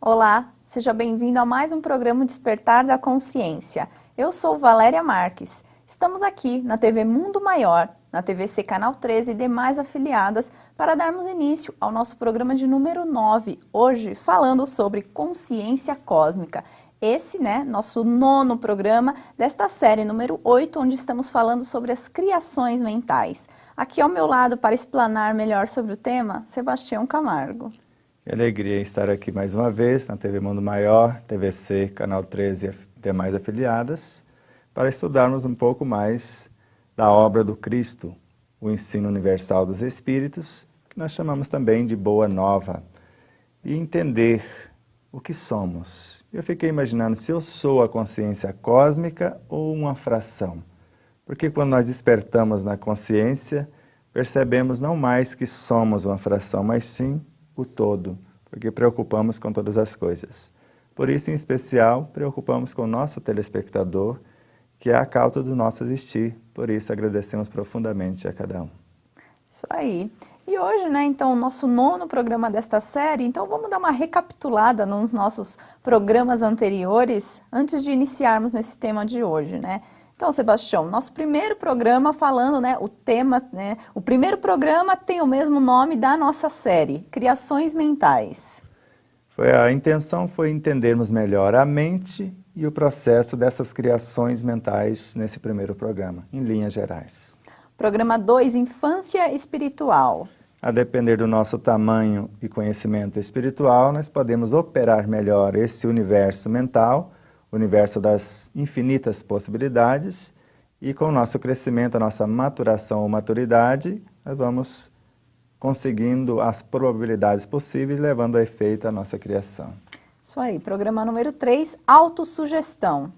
Olá, seja bem-vindo a mais um programa Despertar da Consciência. Eu sou Valéria Marques. Estamos aqui na TV Mundo Maior, na TVC Canal 13 e demais afiliadas para darmos início ao nosso programa de número 9, hoje falando sobre consciência cósmica. Esse, nosso nono programa desta série número 8, onde estamos falando sobre as criações mentais. Aqui ao meu lado, para explanar melhor sobre o tema, Sebastião Camargo. Que alegria estar aqui mais uma vez na TV Mundo Maior, TVC, Canal 13 e demais afiliadas, para estudarmos um pouco mais da obra do Cristo, o ensino universal dos Espíritos, que nós chamamos também de Boa Nova, e entender o que somos. Eu fiquei imaginando se eu sou a consciência cósmica ou uma fração, porque quando nós despertamos na consciência, percebemos não mais que somos uma fração, mas sim o todo, porque preocupamos com todas as coisas. Por isso, em especial, preocupamos com o nosso telespectador, que é a causa do nosso existir. Por isso, agradecemos profundamente a cada um. Isso aí. E hoje, então, o nosso nono programa desta série, então vamos dar uma recapitulada nos nossos programas anteriores, antes de iniciarmos nesse tema de hoje, Então, Sebastião, nosso primeiro programa falando, o tema, o primeiro programa tem o mesmo nome da nossa série, Criações Mentais. A intenção foi entendermos melhor a mente e o processo dessas criações mentais nesse primeiro programa, em linhas gerais. Programa 2, Infância Espiritual. A depender do nosso tamanho e conhecimento espiritual, nós podemos operar melhor esse universo mental, o universo das infinitas possibilidades, e com o nosso crescimento, a nossa maturação ou maturidade, nós vamos conseguindo as probabilidades possíveis, levando a efeito a nossa criação. Isso aí, programa número 3, Autossugestão.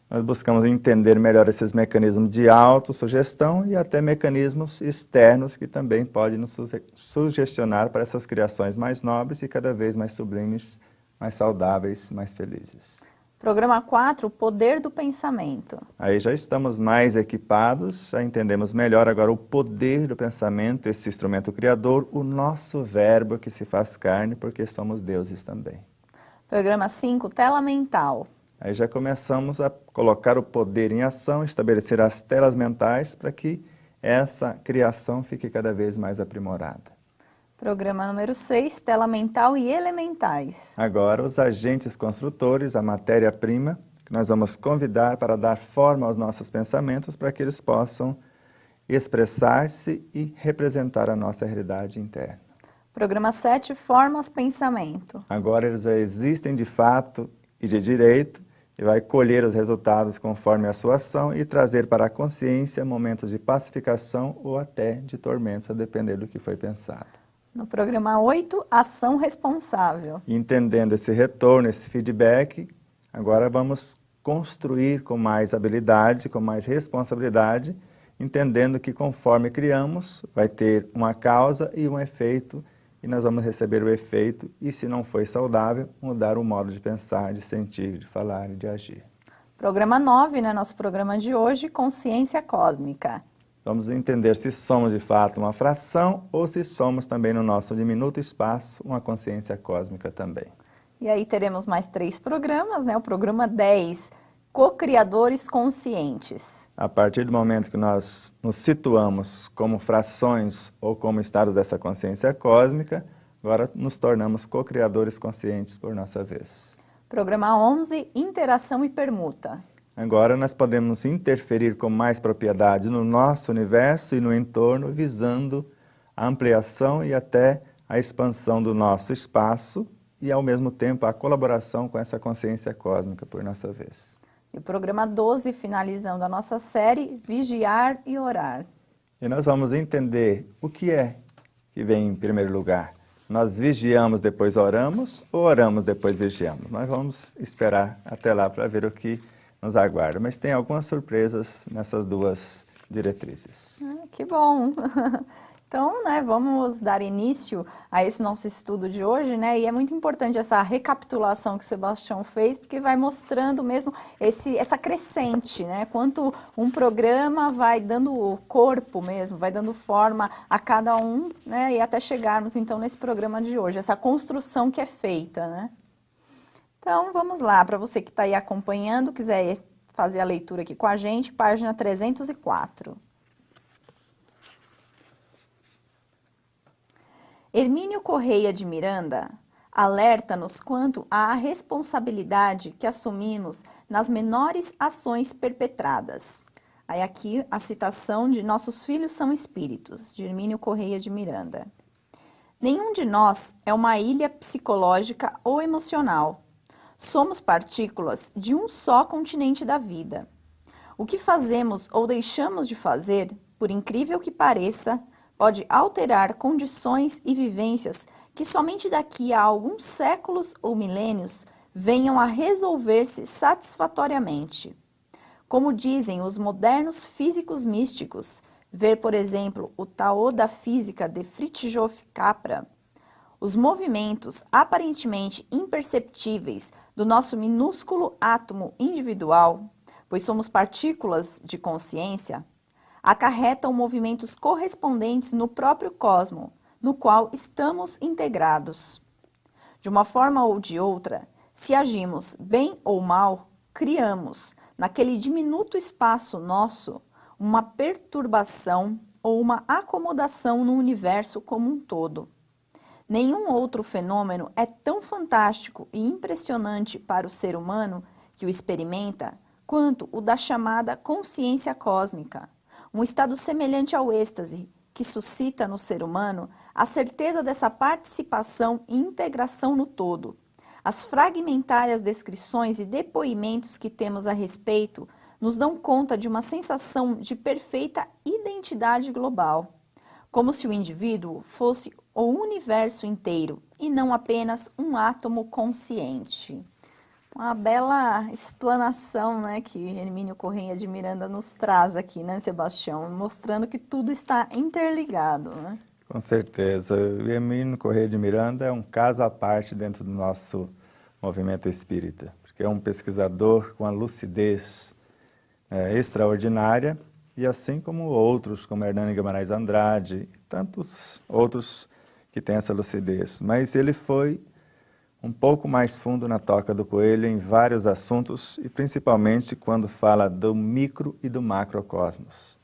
Nós buscamos entender melhor esses mecanismos de autossugestão e até mecanismos externos que também podem nos sugestionar para essas criações mais nobres e cada vez mais sublimes, mais saudáveis, mais felizes. Programa 4, Poder do Pensamento. Aí já estamos mais equipados, já entendemos melhor agora o poder do pensamento, esse instrumento criador, o nosso verbo que se faz carne, porque somos deuses também. Programa 5, Tela Mental. Aí já começamos a colocar o poder em ação, estabelecer as telas mentais para que essa criação fique cada vez mais aprimorada. Programa número 6, Tela Mental e Elementais. Agora, os agentes construtores, a matéria-prima, que nós vamos convidar para dar forma aos nossos pensamentos para que eles possam expressar-se e representar a nossa realidade interna. Programa 7, Formas Pensamento. Agora eles já existem de fato e de direito e vai colher os resultados conforme a sua ação e trazer para a consciência momentos de pacificação ou até de tormentos, a depender do que foi pensado. No programa 8, Ação Responsável. Entendendo esse retorno, esse feedback, agora vamos construir com mais habilidade, com mais responsabilidade, entendendo que conforme criamos, vai ter uma causa e um efeito, e nós vamos receber o efeito, e se não foi saudável, mudar o modo de pensar, de sentir, de falar e de agir. Programa 9, nosso programa de hoje, Consciência Cósmica. Vamos entender se somos de fato uma fração ou se somos também no nosso diminuto espaço uma consciência cósmica também. E aí teremos mais 3 programas, o programa 10, Co-Criadores Conscientes. A partir do momento que nós nos situamos como frações ou como estados dessa consciência cósmica, agora nos tornamos co-criadores conscientes por nossa vez. Programa 11, Interação e Permuta. Agora nós podemos interferir com mais propriedade no nosso universo e no entorno, visando a ampliação e até a expansão do nosso espaço e, ao mesmo tempo, a colaboração com essa consciência cósmica por nossa vez. E o programa 12, finalizando a nossa série, Vigiar e Orar. E nós vamos entender o que é que vem em primeiro lugar. Nós vigiamos, depois oramos, ou oramos, depois vigiamos? Nós vamos esperar até lá para ver o que nos aguarda, mas tem algumas surpresas nessas duas diretrizes. Que bom! Então, vamos dar início a esse nosso estudo de hoje, e é muito importante essa recapitulação que o Sebastião fez, porque vai mostrando mesmo essa crescente, quanto um programa vai dando corpo mesmo, vai dando forma a cada um, e até chegarmos então nesse programa de hoje, essa construção que é feita, Então, vamos lá, para você que está aí acompanhando, quiser fazer a leitura aqui com a gente, página 304. Hermínio Correia de Miranda alerta-nos quanto à responsabilidade que assumimos nas menores ações perpetradas. Aí aqui a citação de Nossos Filhos São Espíritos, de Hermínio Correia de Miranda. Nenhum de nós é uma ilha psicológica ou emocional. Somos partículas de um só continente da vida. O que fazemos ou deixamos de fazer, por incrível que pareça, pode alterar condições e vivências que somente daqui a alguns séculos ou milênios venham a resolver-se satisfatoriamente. Como dizem os modernos físicos místicos, ver, por exemplo, o Tao da Física de Fritjof Capra, os movimentos aparentemente imperceptíveis do nosso minúsculo átomo individual, pois somos partículas de consciência, acarretam movimentos correspondentes no próprio cosmo, no qual estamos integrados. De uma forma ou de outra, se agimos bem ou mal, criamos, naquele diminuto espaço nosso, uma perturbação ou uma acomodação no universo como um todo. Nenhum outro fenômeno é tão fantástico e impressionante para o ser humano que o experimenta quanto o da chamada consciência cósmica, um estado semelhante ao êxtase que suscita no ser humano a certeza dessa participação e integração no todo. As fragmentárias descrições e depoimentos que temos a respeito nos dão conta de uma sensação de perfeita identidade global, como se o indivíduo fosse o universo inteiro e não apenas um átomo consciente. Uma bela explanação, né, que Hermínio Correia de Miranda nos traz aqui, né, Sebastião? Mostrando que tudo está interligado, né? Com certeza. O Hermínio Correia de Miranda é um caso à parte dentro do nosso movimento espírita, porque é um pesquisador com a lucidez extraordinária, e assim como outros, como Hernani Guimarães Andrade, e tantos outros que têm essa lucidez. Mas ele foi um pouco mais fundo na toca do coelho em vários assuntos, e principalmente quando fala do micro e do macrocosmos.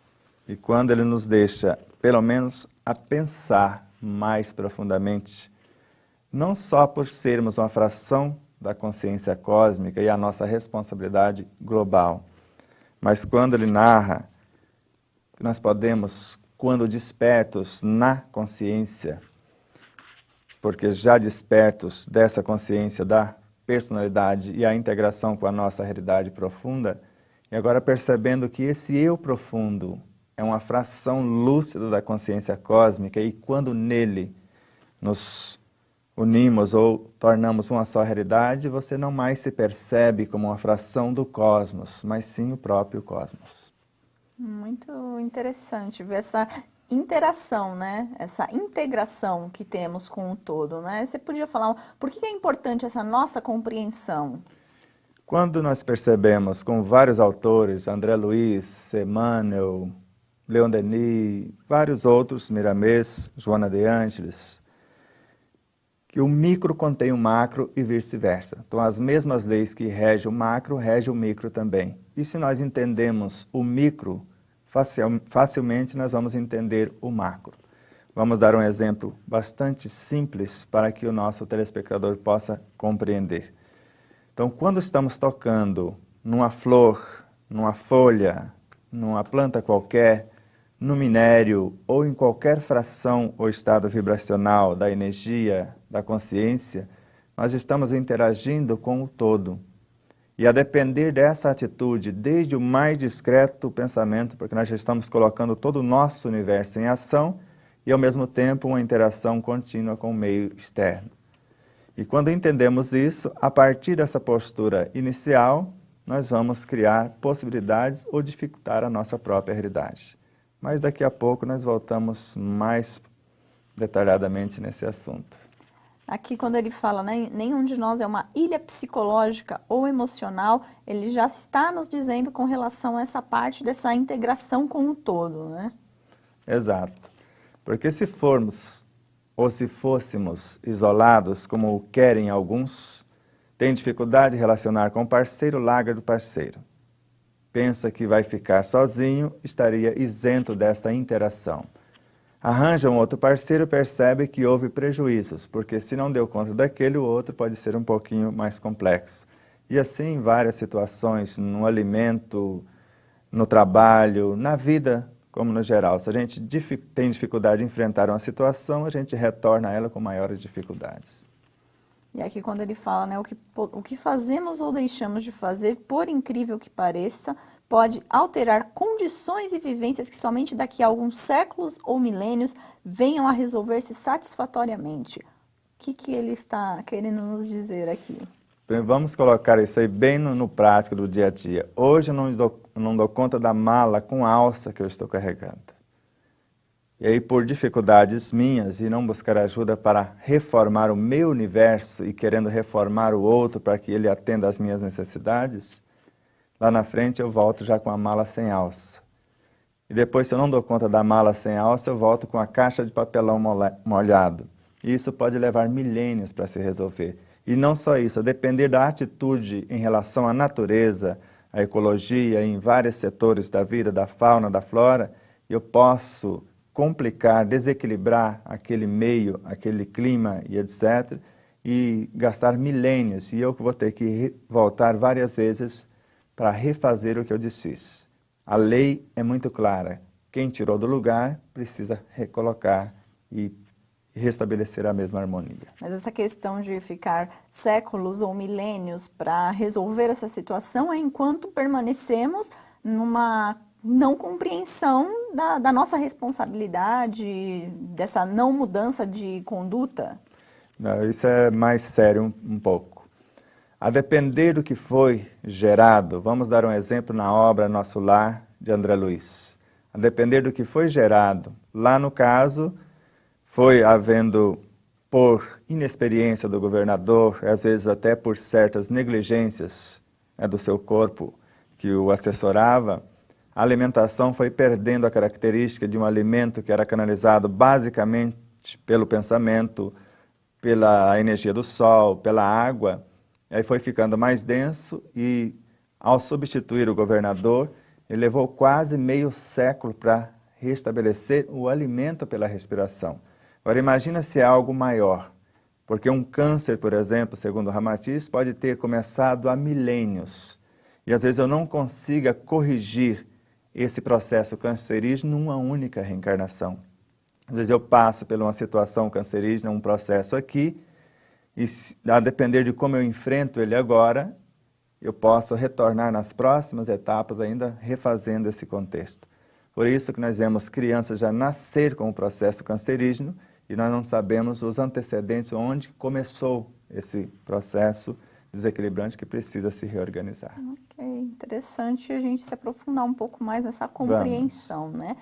E quando ele nos deixa, pelo menos, a pensar mais profundamente, não só por sermos uma fração da consciência cósmica e a nossa responsabilidade global, mas quando ele narra que nós podemos, quando despertos na consciência, porque já despertos dessa consciência da personalidade e a integração com a nossa realidade profunda, e agora percebendo que esse eu profundo é uma fração lúcida da consciência cósmica, e quando nele nos unimos ou tornamos uma só realidade, você não mais se percebe como uma fração do cosmos, mas sim o próprio cosmos. Muito interessante ver essa interação, né? Essa integração que temos com o todo, né? Você podia falar, por que é importante essa nossa compreensão? Quando nós percebemos com vários autores, André Luiz, Emmanuel, Leon Denis, vários outros, Miramês, Joana de Ângeles, que o micro contém o macro e vice-versa. Então, as mesmas leis que regem o macro, regem o micro também. E se nós entendemos o micro, facilmente nós vamos entender o macro. Vamos dar um exemplo bastante simples para que o nosso telespectador possa compreender. Então, quando estamos tocando numa flor, numa folha, numa planta qualquer, no minério ou em qualquer fração ou estado vibracional da energia, da consciência, nós estamos interagindo com o todo. E a depender dessa atitude, desde o mais discreto pensamento, porque nós já estamos colocando todo o nosso universo em ação, e ao mesmo tempo uma interação contínua com o meio externo. E quando entendemos isso, a partir dessa postura inicial, nós vamos criar possibilidades ou dificultar a nossa própria realidade. Mas daqui a pouco nós voltamos mais detalhadamente nesse assunto. Aqui quando ele fala, né, nenhum de nós é uma ilha psicológica ou emocional, ele já está nos dizendo com relação a essa parte dessa integração com o todo, né? Exato. Porque se formos ou se fôssemos isolados, como querem alguns, Tem dificuldade de relacionar com o parceiro, larga do parceiro. Pensa que vai ficar sozinho, estaria isento desta interação. Arranja um outro parceiro, percebe que houve prejuízos, porque se não deu conta daquele, o outro pode ser um pouquinho mais complexo. E assim em várias situações, no alimento, no trabalho, na vida, como no geral. Se a gente tem dificuldade de enfrentar uma situação, a gente retorna a ela com maiores dificuldades. E aqui quando ele fala, né, o que fazemos ou deixamos de fazer, por incrível que pareça, pode alterar condições e vivências que somente daqui a alguns séculos ou milênios venham a resolver-se satisfatoriamente. O que ele está querendo nos dizer aqui? Vamos colocar isso aí bem no prático do dia a dia. Hoje eu não dou conta da mala com alça que eu estou carregando. E aí, por dificuldades minhas, e não buscar ajuda para reformar o meu universo e querendo reformar o outro para que ele atenda às minhas necessidades, lá na frente eu volto já com a mala sem alça. E depois, se eu não dou conta da mala sem alça, eu volto com a caixa de papelão molhado. E isso pode levar milênios para se resolver. E não só isso, a depender da atitude em relação à natureza, à ecologia, em vários setores da vida, da fauna, da flora, eu posso complicar, desequilibrar aquele meio, aquele clima e etc. E gastar milênios. E eu vou ter que voltar várias vezes para refazer o que eu desfiz. A lei é muito clara. Quem tirou do lugar precisa recolocar e restabelecer a mesma harmonia. Mas essa questão de ficar séculos ou milênios para resolver essa situação é enquanto permanecemos numa não compreensão da nossa responsabilidade, dessa não mudança de conduta? Não, isso é mais sério um pouco. A depender do que foi gerado, vamos dar um exemplo na obra Nosso Lar, de André Luiz. A depender do que foi gerado, lá no caso, foi havendo, por inexperiência do governador, às vezes até por certas negligências do seu corpo que o assessorava, a alimentação foi perdendo a característica de um alimento que era canalizado basicamente pelo pensamento, pela energia do sol, pela água, e aí foi ficando mais denso e, ao substituir o governador, ele levou quase meio século para restabelecer o alimento pela respiração. Agora imagina se é algo maior, porque um câncer, por exemplo, segundo Ramatiz, pode ter começado há milênios, e às vezes eu não consiga corrigir esse processo cancerígeno numa única reencarnação. Às vezes eu passo por uma situação cancerígena, um processo aqui, e a depender de como eu enfrento ele agora, eu posso retornar nas próximas etapas ainda refazendo esse contexto. Por isso que nós vemos crianças já nascer com o processo cancerígeno e nós não sabemos os antecedentes, onde começou esse processo desequilibrante que precisa se reorganizar. Ok, interessante a gente se aprofundar um pouco mais nessa compreensão, né?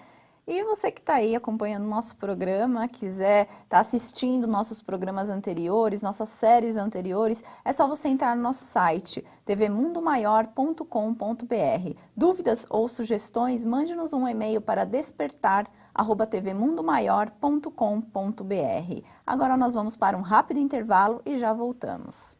E você que está aí acompanhando o nosso programa, quiser estar assistindo nossos programas anteriores, nossas séries anteriores, é só você entrar no nosso site, tvmundomaior.com.br. Dúvidas ou sugestões, mande-nos um e-mail para despertar@tvmundomaior.com.br. Agora nós vamos para um rápido intervalo e já voltamos.